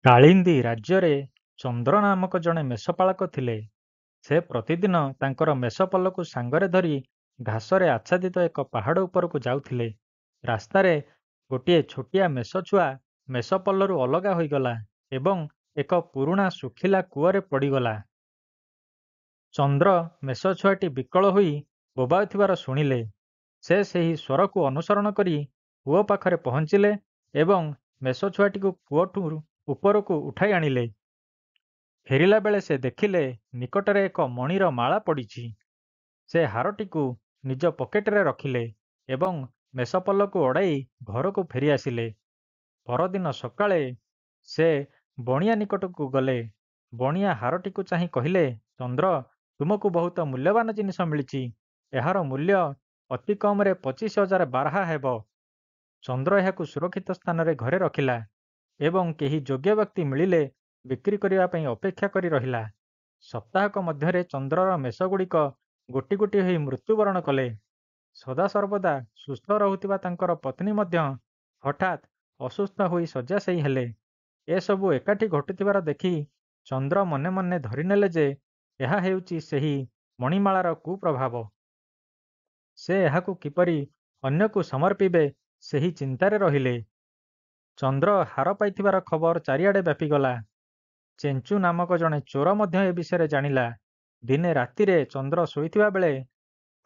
କାଳିନ୍ଦୀ ରାଜ୍ୟରେ ଚନ୍ଦ୍ର ନାମକ ଜଣେ ମେଷପାଳକ ଥିଲେ। ସେ ପ୍ରତିଦିନ ତାଙ୍କର ମେଷପଲକୁ ସାଙ୍ଗରେ ଧରି ଘାସରେ ଆଚ୍ଛାଦିତ ଏକ ପାହାଡ଼ ଉପରକୁ ଯାଉଥିଲେ। ରାସ୍ତାରେ ଗୋଟିଏ ଛୋଟିଆ ମେଷଛୁଆ ମେଷପଲରୁ ଅଲଗା ହୋଇଗଲା ଏବଂ ଏକ ପୁରୁଣା ଶୁଖିଲା କୂଅରେ ପଡ଼ିଗଲା। ଚନ୍ଦ୍ର ମେଷଛୁଆଟି ବିକଳ ହୋଇ ବୋବାଉଥିବାର ଶୁଣିଲେ। ସେ ସେହି ସ୍ୱରକୁ ଅନୁସରଣ କରି କୂଅ ପାଖରେ ପହଞ୍ଚିଲେ ଏବଂ ମେଷଛୁଆଟିକୁ କୂଅଠୁ ଉପରକୁ ଉଠାଇ ଆଣିଲେ। ଫେରିଲା ବେଳେ ସେ ଦେଖିଲେ ନିକଟରେ ଏକ ମଣିର ମାଳା ପଡ଼ିଛି। ସେ ହାରଟିକୁ ନିଜ ପକେଟରେ ରଖିଲେ ଏବଂ ମେଷପଲକୁ ଅଡ଼ାଇ ଘରକୁ ଫେରିଆସିଲେ। ପରଦିନ ସକାଳେ ସେ ବଣିଆ ନିକଟକୁ ଗଲେ। ବଣିଆ ହାରଟିକୁ ଚାହିଁ କହିଲେ, ଚନ୍ଦ୍ର, ତୁମକୁ ବହୁତ ମୂଲ୍ୟବାନ ଜିନିଷ ମିଳିଛି। ଏହାର ମୂଲ୍ୟ ଅତି କମରେ 25,000 ବାରହା ହେବ। ଚନ୍ଦ୍ର ଏହାକୁ ସୁରକ୍ଷିତ ସ୍ଥାନରେ ଘରେ ରଖିଲା ଏବଂ କେହି ଯୋଗ୍ୟ ବ୍ୟକ୍ତି ମିଳିଲେ ବିକ୍ରି କରିବା ପାଇଁ ଅପେକ୍ଷା କରି ରହିଲା। ସପ୍ତାହକ ମଧ୍ୟରେ ଚନ୍ଦ୍ରର ମେଷଗୁଡ଼ିକ ଗୋଟି ଗୋଟି ହୋଇ ମୃତ୍ୟୁବରଣ କଲେ। ସଦାସର୍ବଦା ସୁସ୍ଥ ରହୁଥିବା ତାଙ୍କର ପତ୍ନୀ ମଧ୍ୟ ହଠାତ୍ ଅସୁସ୍ଥ ହୋଇ ଶଯ୍ୟାଶାୟୀ ହେଲେ। ଏସବୁ ଏକାଠି ଘଟୁଥିବାର ଦେଖି ଚନ୍ଦ୍ର ମନେ ମନେ ଧରିନେଲେ ଯେ ଏହା ହେଉଛି ସେହି ମଣିମାଳାର କୁପ୍ରଭାବ। ସେ ଏହାକୁ କିପରି ଅନ୍ୟକୁ ସମର୍ପିବେ ସେହି ଚିନ୍ତାରେ ରହିଲେ। ଚନ୍ଦ୍ର ହାର ପାଇଥିବାର ଖବର ଚାରିଆଡ଼େ ବ୍ୟାପିଗଲା। ଚେଞ୍ଚୁ ନାମକ ଜଣେ ଚୋର ମଧ୍ୟ ଏ ବିଷୟରେ ଜାଣିଲା। ଦିନେ ରାତିରେ ଚନ୍ଦ୍ର ଶୋଇଥିବା ବେଳେ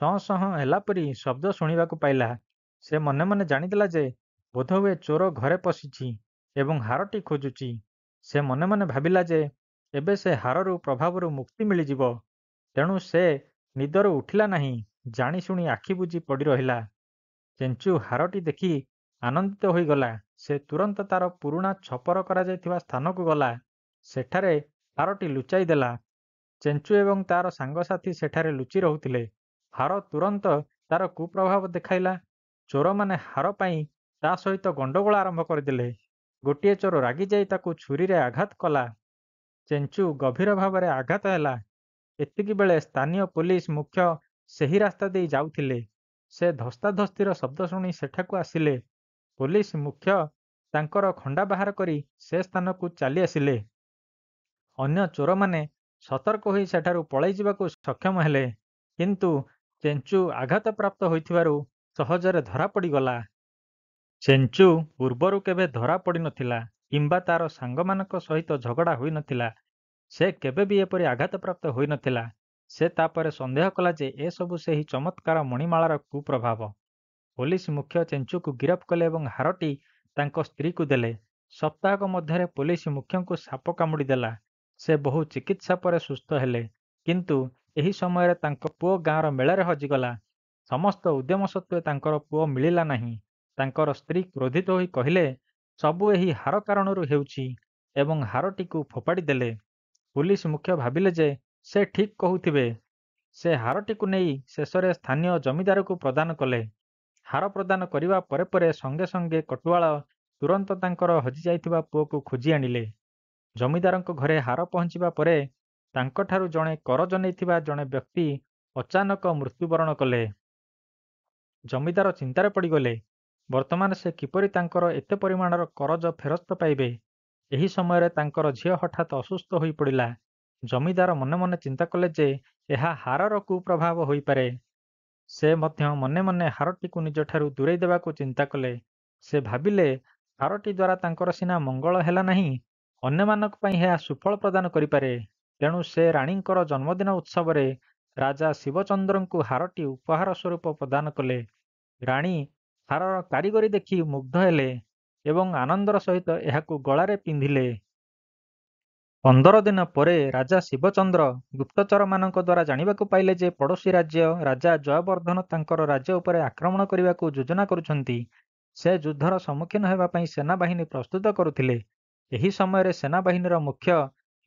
ସଁ ସଁ ହେଲା ପରି ଶବ୍ଦ ଶୁଣିବାକୁ ପାଇଲା। ସେ ମନେ ମନେ ଜାଣିଦେଲା ଯେ ବୋଧହୁଏ ଚୋର ଘରେ ପଶିଛି ଏବଂ ହାରଟି ଖୋଜୁଛି। ସେ ମନେ ମନେ ଭାବିଲା ଯେ ଏବେ ସେ ହାରରୁ ପ୍ରଭାବରୁ ମୁକ୍ତି ମିଳିଯିବ। ତେଣୁ ସେ ନିଦରୁ ଉଠିଲା ନାହିଁ, ଜାଣିଶୁଣି ଆଖି ବୁଜି ପଡ଼ି ରହିଲା। ଚେଞ୍ଚୁ ହାରଟି ଦେଖି ଆନନ୍ଦିତ ହୋଇଗଲା। ସେ ତୁରନ୍ତ ତାର ପୁରୁଣା ଛପର କରାଯାଇଥିବା ସ୍ଥାନକୁ ଗଲା। ସେଠାରେ ହାରଟି ଲୁଚାଇ ଦେଲା। ଚେଞ୍ଚୁ ଏବଂ ତାର ସାଙ୍ଗସାଥୀ ସେଠାରେ ଲୁଚି ରହୁଥିଲେ। ହାର ତୁରନ୍ତ ତାର କୁପ୍ରଭାବ ଦେଖାଇଲା। ଚୋରମାନେ ହାର ପାଇଁ ତା ସହିତ ଗଣ୍ଡଗୋଳ ଆରମ୍ଭ କରିଦେଲେ। ଗୋଟିଏ ଚୋର ରାଗିଯାଇ ତାକୁ ଛୁରୀରେ ଆଘାତ କଲା। ଚେଞ୍ଚୁ ଗଭୀର ଭାବରେ ଆଘାତ ହେଲା। ଏତିକିବେଳେ ସ୍ଥାନୀୟ ପୋଲିସ ମୁଖ୍ୟ ସେହି ରାସ୍ତା ଦେଇ ଯାଉଥିଲେ। ସେ ଧସ୍ତାଧସ୍ତିର ଶବ୍ଦ ଶୁଣି ସେଠାକୁ ଆସିଲେ। ପୋଲିସ ମୁଖ୍ୟ ତାଙ୍କର ଖଣ୍ଡା ବାହାର କରି ସେ ସ୍ଥାନକୁ ଚାଲି ଆସିଲେ। ଅନ୍ୟ ଚୋରମାନେ ସତର୍କ ହୋଇ ସେଠାରୁ ପଳାଇ ଯିବାକୁ ସକ୍ଷମ ହେଲେ, କିନ୍ତୁ ଚେଞ୍ଚୁ ଆଘାତପ୍ରାପ୍ତ ହୋଇଥିବାରୁ ସହଜରେ ଧରା ପଡ଼ିଗଲା। ଚେଞ୍ଚୁ ପୂର୍ବରୁ କେବେ ଧରା ପଡ଼ିନଥିଲା କିମ୍ବା ତାର ସାଙ୍ଗମାନଙ୍କ ସହିତ ଝଗଡ଼ା ହୋଇନଥିଲା। ସେ କେବେ ବି ଏପରି ଆଘାତପ୍ରାପ୍ତ ହୋଇନଥିଲା। ସେ ତାପରେ ସନ୍ଦେହ କଲା ଯେ ଏସବୁ ସେହି ଚମତ୍କାର ମଣିମାଳାର କୁପ୍ରଭାବ। ପୋଲିସ ମୁଖ୍ୟ ଚେଞ୍ଚୁକୁ ଗିରଫ କଲେ ଏବଂ ହାରଟି ତାଙ୍କ ସ୍ତ୍ରୀକୁ ଦେଲେ। ସପ୍ତାହକ ମଧ୍ୟରେ ପୋଲିସ ମୁଖ୍ୟଙ୍କୁ ସାପ କାମୁଡ଼ି ଦେଲା। ସେ ବହୁ ଚିକିତ୍ସା ପରେ ସୁସ୍ଥ ହେଲେ, କିନ୍ତୁ ଏହି ସମୟରେ ତାଙ୍କ ପୁଅ ଗାଁର ମେଳାରେ ହଜିଗଲା। ସମସ୍ତ ଉଦ୍ୟମ ସତ୍ତ୍ୱେ ତାଙ୍କର ପୁଅ ମିଳିଲା ନାହିଁ। ତାଙ୍କର ସ୍ତ୍ରୀ କ୍ରୋଧିତ ହୋଇ କହିଲେ, ସବୁ ଏହି ହାର କାରଣରୁ ହେଉଛି ଏବଂ ହାରଟିକୁ ଫୋପାଡ଼ି ଦେଲେ। ପୋଲିସ ମୁଖ୍ୟ ଭାବିଲେ ଯେ ସେ ଠିକ୍ କହୁଥିବେ। ସେ ହାରଟିକୁ ନେଇ ଶେଷରେ ସ୍ଥାନୀୟ ଜମିଦାରକୁ ପ୍ରଦାନ କଲେ। ହାର ପ୍ରଦାନ କରିବା ପରେ ପରେ ସଙ୍ଗେ ସଙ୍ଗେ କଟୁଆଳ ତୁରନ୍ତ ତାଙ୍କର ହଜିଯାଇଥିବା ପୁଅକୁ ଖୋଜି ଆଣିଲେ। ଜମିଦାରଙ୍କ ଘରେ ହାର ପହଞ୍ଚିବା ପରେ ତାଙ୍କଠାରୁ ଜଣେ କରଜ ନେଇଥିବା ଜଣେ ବ୍ୟକ୍ତି ଅଚାନକ ମୃତ୍ୟୁବରଣ କଲେ। ଜମିଦାର ଚିନ୍ତାରେ ପଡ଼ିଗଲେ। ବର୍ତ୍ତମାନ ସେ କିପରି ତାଙ୍କର ଏତେ ପରିମାଣର କରଜ ଫେରସ୍ତ ପାଇବେ? ଏହି ସମୟରେ ତାଙ୍କର ଝିଅ ହଠାତ୍ ଅସୁସ୍ଥ ହୋଇପଡ଼ିଲା। ଜମିଦାର ମନେ ମନେ ଚିନ୍ତା କଲେ ଯେ ଏହା ହାରର କୁପ୍ରଭାବ ହୋଇପାରେ। ସେ ମଧ୍ୟ ମନେ ମନେ ହାରଟିକୁ ନିଜଠାରୁ ଦୂରେଇ ଦେବାକୁ ଚିନ୍ତା କଲେ। ସେ ଭାବିଲେ, ହାରଟି ଦ୍ୱାରା ତାଙ୍କର ସିନା ମଙ୍ଗଳ ହେଲା ନାହିଁ, ଅନ୍ୟମାନଙ୍କ ପାଇଁ ଏହା ସୁଫଳ ପ୍ରଦାନ କରିପାରେ। ତେଣୁ ସେ ରାଣୀଙ୍କର ଜନ୍ମଦିନ ଉତ୍ସବରେ ରାଜା ଶିବଚନ୍ଦ୍ରଙ୍କୁ ହାରଟି ଉପହାର ସ୍ୱରୂପ ପ୍ରଦାନ କଲେ। ରାଣୀ ହାରର କାରିଗରୀ ଦେଖି ମୁଗ୍ଧ ହେଲେ ଏବଂ ଆନନ୍ଦର ସହିତ ଏହାକୁ ଗଳାରେ ପିନ୍ଧିଲେ। 15 ଦିନ ପରେ ରାଜା ଶିବଚନ୍ଦ୍ର ଗୁପ୍ତଚରମାନଙ୍କ ଦ୍ୱାରା ଜାଣିବାକୁ ପାଇଲେ ଯେ ପଡ଼ୋଶୀ ରାଜ୍ୟ ରାଜା ଜୟବର୍ଦ୍ଧନ ତାଙ୍କର ରାଜ୍ୟ ଉପରେ ଆକ୍ରମଣ କରିବାକୁ ଯୋଜନା କରୁଛନ୍ତି। ସେ ଯୁଦ୍ଧର ସମ୍ମୁଖୀନ ହେବା ପାଇଁ ସେନାବାହିନୀ ପ୍ରସ୍ତୁତ କରୁଥିଲେ। ଏହି ସମୟରେ ସେନାବାହିନୀର ମୁଖ୍ୟ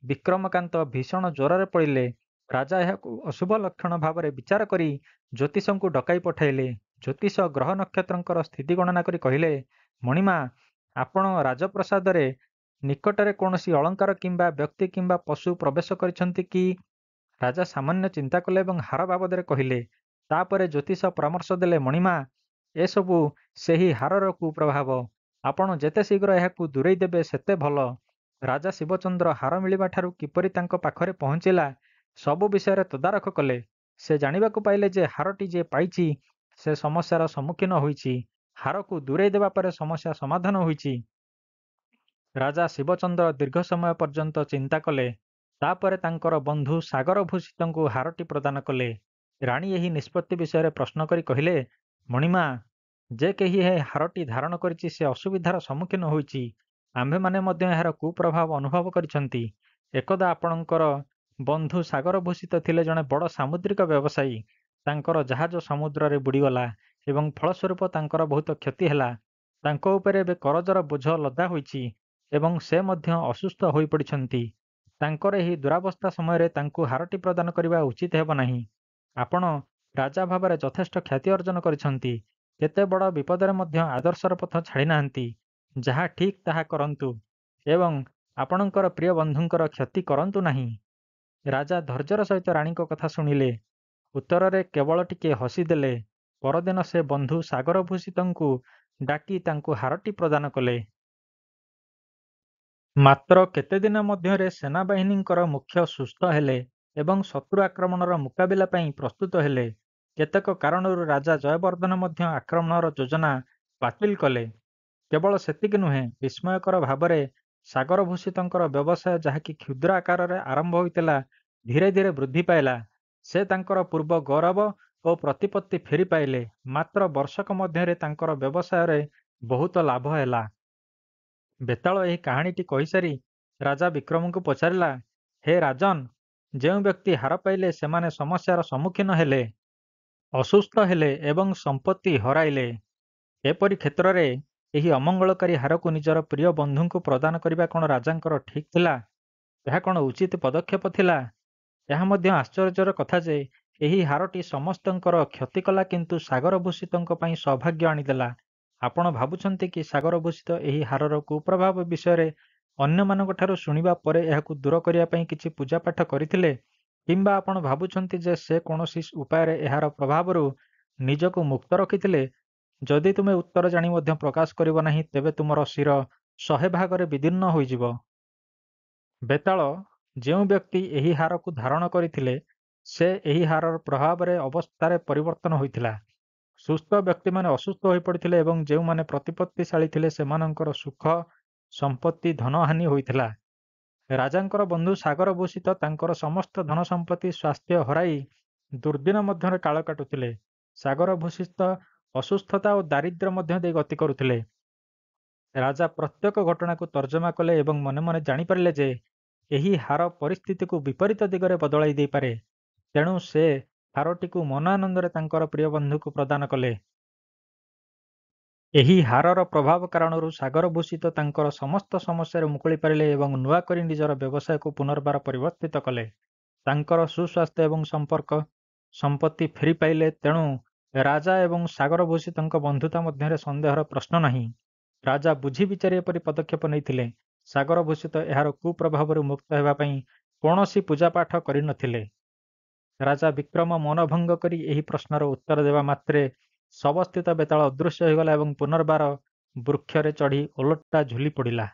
ବିକ୍ରମକାନ୍ତ ଭୀଷଣ ଜ୍ୱରରେ ପଡ଼ିଲେ। ରାଜା ଏହାକୁ ଅଶୁଭ ଲକ୍ଷଣ ଭାବରେ ବିଚାର କରି ଜ୍ୟୋତିଷଙ୍କୁ ଡକାଇ ପଠାଇଲେ। ଜ୍ୟୋତିଷ ଗ୍ରହ ନକ୍ଷତ୍ରଙ୍କର ସ୍ଥିତି ଗଣନା କରି କହିଲେ, ମଣିମା, ଆପଣ ରାଜପ୍ରସାଦରେ ନିକଟରେ କୌଣସି ଅଳଙ୍କାର କିମ୍ବା ବ୍ୟକ୍ତି କିମ୍ବା ପଶୁ ପ୍ରବେଶ କରିଛନ୍ତି କି? ରାଜା ସାମାନ୍ୟ ଚିନ୍ତା କଲେ ଏବଂ ହାର ବାବଦରେ କହିଲେ। ତାପରେ ଜ୍ୟୋତିଷ ପରାମର୍ଶ ଦେଲେ, ମଣିମା, ଏସବୁ ସେହି ହାରର କୁପ୍ରଭାବ। ଆପଣ ଯେତେ ଶୀଘ୍ର ଏହାକୁ ଦୂରେଇ ଦେବେ ସେତେ ଭଲ। ରାଜା ଶିବଚନ୍ଦ୍ର ହାର ମିଳିବାଠାରୁ କିପରି ତାଙ୍କ ପାଖରେ ପହଞ୍ଚିଲା ସବୁ ବିଷୟରେ ତଦାରଖ କଲେ। ସେ ଜାଣିବାକୁ ପାଇଲେ ଯେ ହାରଟି ଯିଏ ପାଇଛି ସେ ସମସ୍ୟାର ସମ୍ମୁଖୀନ ହୋଇଛି। ହାରକୁ ଦୂରେଇ ଦେବା ପରେ ସମସ୍ୟା ସମାଧାନ ହୋଇଛି। ରାଜା ଶିବଚନ୍ଦ୍ର ଦୀର୍ଘ ସମୟ ପର୍ଯ୍ୟନ୍ତ ଚିନ୍ତା କଲେ। ତାପରେ ତାଙ୍କର ବନ୍ଧୁ ସାଗର ଭୂଷିତଙ୍କୁ ହାରଟି ପ୍ରଦାନ କଲେ। ରାଣୀ ଏହି ନିଷ୍ପତ୍ତି ବିଷୟରେ ପ୍ରଶ୍ନ କରି କହିଲେ, ମଣିମା, ଯେ କେହି ଏ ହାରଟି ଧାରଣ କରିଛି ସେ ଅସୁବିଧାର ସମ୍ମୁଖୀନ ହୋଇଛି। ଆମ୍ଭେମାନେ ମଧ୍ୟ ଏହାର କୁପ୍ରଭାବ ଅନୁଭବ କରିଛନ୍ତି। ଏକଦା ଆପଣଙ୍କର ବନ୍ଧୁ ସାଗର ଭୂଷିତ ଥିଲେ ଜଣେ ବଡ଼ ସାମୁଦ୍ରିକ ବ୍ୟବସାୟୀ। ତାଙ୍କର ଜାହାଜ ସମୁଦ୍ରରେ ବୁଡ଼ିଗଲା ଏବଂ ଫଳସ୍ୱରୂପ ତାଙ୍କର ବହୁତ କ୍ଷତି ହେଲା। ତାଙ୍କ ଉପରେ ଏବେ କରଜର ବୋଝ ଲଦା ହୋଇଛି ଏବଂ ସେ ମଧ୍ୟ ଅସୁସ୍ଥ ହୋଇପଡ଼ିଛନ୍ତି। ତାଙ୍କର ଏହି ଦୁରାବସ୍ଥା ସମୟରେ ତାଙ୍କୁ ହାରଟି ପ୍ରଦାନ କରିବା ଉଚିତ ହେବ ନାହିଁ। ଆପଣ ରାଜା ଭାବରେ ଯଥେଷ୍ଟ ଖ୍ୟାତି ଅର୍ଜନ କରିଛନ୍ତି। କେତେ ବଡ଼ ବିପଦରେ ମଧ୍ୟ ଆଦର୍ଶର ପଥ ଛାଡ଼ିନାହାନ୍ତି। ଯାହା ଠିକ୍ ତାହା କରନ୍ତୁ ଏବଂ ଆପଣଙ୍କର ପ୍ରିୟ ବନ୍ଧୁଙ୍କର କ୍ଷତି କରନ୍ତୁ ନାହିଁ। ରାଜା ଧୈର୍ଯ୍ୟର ସହିତ ରାଣୀଙ୍କ କଥା ଶୁଣିଲେ। ଉତ୍ତରରେ କେବଳ ଟିକିଏ ହସିଦେଲେ। ପରଦିନ ସେ ବନ୍ଧୁ ସାଗର ଭୂଷିତଙ୍କୁ ଡାକି ତାଙ୍କୁ ହାରଟି ପ୍ରଦାନ କଲେ। ମାତ୍ର କେତେଦିନ ମଧ୍ୟରେ ସେନାବାହିନୀଙ୍କର ମୁଖ୍ୟ ସୁସ୍ଥ ହେଲେ ଏବଂ ଶତ୍ରୁ ଆକ୍ରମଣର ମୁକାବିଲା ପାଇଁ ପ୍ରସ୍ତୁତ ହେଲେ। କେତେକ କାରଣରୁ ରାଜା ଜୟବର୍ଦ୍ଧନ ମଧ୍ୟ ଆକ୍ରମଣର ଯୋଜନା ବାତିଲ କଲେ। କେବଳ ସେତିକି ନୁହେଁ, ବିସ୍ମୟକର ଭାବରେ ସାଗର ଭୂଷିତଙ୍କର ବ୍ୟବସାୟ ଯାହାକି କ୍ଷୁଦ୍ର ଆକାରରେ ଆରମ୍ଭ ହୋଇଥିଲା ଧୀରେ ଧୀରେ ବୃଦ୍ଧି ପାଇଲା। ସେ ତାଙ୍କର ପୂର୍ବ ଗୌରବ ଓ ପ୍ରତିପତ୍ତି ଫେରି ପାଇଲେ। ମାତ୍ର ବର୍ଷକ ମଧ୍ୟରେ ତାଙ୍କର ବ୍ୟବସାୟରେ ବହୁତ ଲାଭ ହେଲା। ବେତାଳ ଏହି କାହାଣୀଟି କହିସାରି ରାଜା ବିକ୍ରମଙ୍କୁ ପଚାରିଲା, ହେ ରାଜନ୍, ଯେଉଁ ବ୍ୟକ୍ତି ହାର ପାଇଲେ ସେମାନେ ସମସ୍ୟାର ସମ୍ମୁଖୀନ ହେଲେ, ଅସୁସ୍ଥ ହେଲେ ଏବଂ ସମ୍ପତ୍ତି ହରାଇଲେ। ଏପରି କ୍ଷେତ୍ରରେ ଏହି ଅମଙ୍ଗଳକାରୀ ହାରକୁ ନିଜର ପ୍ରିୟ ବନ୍ଧୁଙ୍କୁ ପ୍ରଦାନ କରିବା କ'ଣ ରାଜାଙ୍କର ଠିକ୍ ଥିଲା? ଏହା କ'ଣ ଉଚିତ ପଦକ୍ଷେପ ଥିଲା? ଏହା ମଧ୍ୟ ଆଶ୍ଚର୍ଯ୍ୟର କଥା ଯେ ଏହି ହାରଟି ସମସ୍ତଙ୍କର କ୍ଷତି କଲା କିନ୍ତୁ ସାଗର ଭୂଷିତଙ୍କ ପାଇଁ ସୌଭାଗ୍ୟ ଆଣିଦେଲା। ଆପଣ ଭାବୁଛନ୍ତି କି ସାଗର ଭୂଷିତ ଏହି ହାରର କୁପ୍ରଭାବ ବିଷୟରେ ଅନ୍ୟମାନଙ୍କଠାରୁ ଶୁଣିବା ପରେ ଏହାକୁ ଦୂର କରିବା ପାଇଁ କିଛି ପୂଜାପାଠ କରିଥିଲେ? କିମ୍ବା ଆପଣ ଭାବୁଛନ୍ତି ଯେ ସେ କୌଣସି ଉପାୟରେ ଏହାର ପ୍ରଭାବରୁ ନିଜକୁ ମୁକ୍ତ ରଖିଥିଲେ? ଯଦି ତୁମେ ଉତ୍ତର ଜାଣି ମଧ୍ୟ ପ୍ରକାଶ କରିବ ନାହିଁ ତେବେ ତୁମର ଶିର 100 ଭାଗରେ ବିଦୀର୍ଣ୍ଣ ହୋଇଯିବ। ବେତାଳ, ଯେଉଁ ବ୍ୟକ୍ତି ଏହି ହାରକୁ ଧାରଣ କରିଥିଲେ ସେ ଏହି ହାରର ପ୍ରଭାବରେ ଅବସ୍ଥାରେ ପରିବର୍ତ୍ତନ ହୋଇଥିଲା। ସୁସ୍ଥ ବ୍ୟକ୍ତିମାନେ ଅସୁସ୍ଥ ହୋଇପଡ଼ିଥିଲେ ଏବଂ ଯେଉଁମାନେ ପ୍ରତିପତ୍ତିଶାଳୀ ଥିଲେ ସେମାନଙ୍କର ସୁଖ, ସମ୍ପତ୍ତି, ଧନହାନି ହୋଇଥିଲା। ରାଜାଙ୍କର ବନ୍ଧୁ ସାଗର ଭୂଷିତ ତାଙ୍କର ସମସ୍ତ ଧନ ସମ୍ପତ୍ତି, ସ୍ୱାସ୍ଥ୍ୟ ହରାଇ ଦୁର୍ଦ୍ଦିନ ମଧ୍ୟରେ କାଳ କାଟୁଥିଲେ। ସାଗର ଭୂଷିତ ଅସୁସ୍ଥତା ଓ ଦାରିଦ୍ର୍ୟ ମଧ୍ୟ ଦେଇ ଗତି କରୁଥିଲେ। ରାଜା ପ୍ରତ୍ୟେକ ଘଟଣାକୁ ତର୍ଜମା କଲେ ଏବଂ ମନେ ମନେ ଜାଣିପାରିଲେ ଯେ ଏହି ହାର ପରିସ୍ଥିତିକୁ ବିପରୀତ ଦିଗରେ ବଦଳାଇ ଦେଇପାରେ। ତେଣୁ ସେ ହାରଟିକୁ ମନ ଆନନ୍ଦରେ ତାଙ୍କର ପ୍ରିୟ ବନ୍ଧୁକୁ ପ୍ରଦାନ କଲେ। ଏହି ହାରର ପ୍ରଭାବ କାରଣରୁ ସାଗର ଭୂଷିତ ତାଙ୍କର ସମସ୍ତ ସମସ୍ୟାରୁ ମୁକୁଳି ପାରିଲେ ଏବଂ ନୂଆ କରି ନିଜର ବ୍ୟବସାୟକୁ ପୁନର୍ବାର ପରିବର୍ତ୍ତିତ କଲେ। ତାଙ୍କର ସୁସ୍ୱାସ୍ଥ୍ୟ ଏବଂ ସମ୍ପତ୍ତି ଫେରି ପାଇଲେ। ତେଣୁ ରାଜା ଏବଂ ସାଗର ଭୂଷିତଙ୍କ ବନ୍ଧୁତା ମଧ୍ୟରେ ସନ୍ଦେହର ପ୍ରଶ୍ନ ନାହିଁ। ରାଜା ବୁଝି ବିଚାରି ଏପରି ପଦକ୍ଷେପ ନେଇଥିଲେ। ସାଗର ଭୂଷିତ ଏହାର କୁପ୍ରଭାବରୁ ମୁକ୍ତ ହେବା ପାଇଁ କୌଣସି ପୂଜାପାଠ କରିନଥିଲେ। ରାଜା ବିକ୍ରମ ମନଭଙ୍ଗ କରି ଏହି ପ୍ରଶ୍ନର ଉତ୍ତର ଦେବା ମାତ୍ରେ ଶବସ୍ଥିତ ବେତାଳ ଅଦୃଶ୍ୟ ହୋଇଗଲା ଏବଂ ପୁନର୍ବାର ବୃକ୍ଷରେ ଚଢ଼ି ଓଲଟା ଝୁଲି ପଡ଼ିଲା।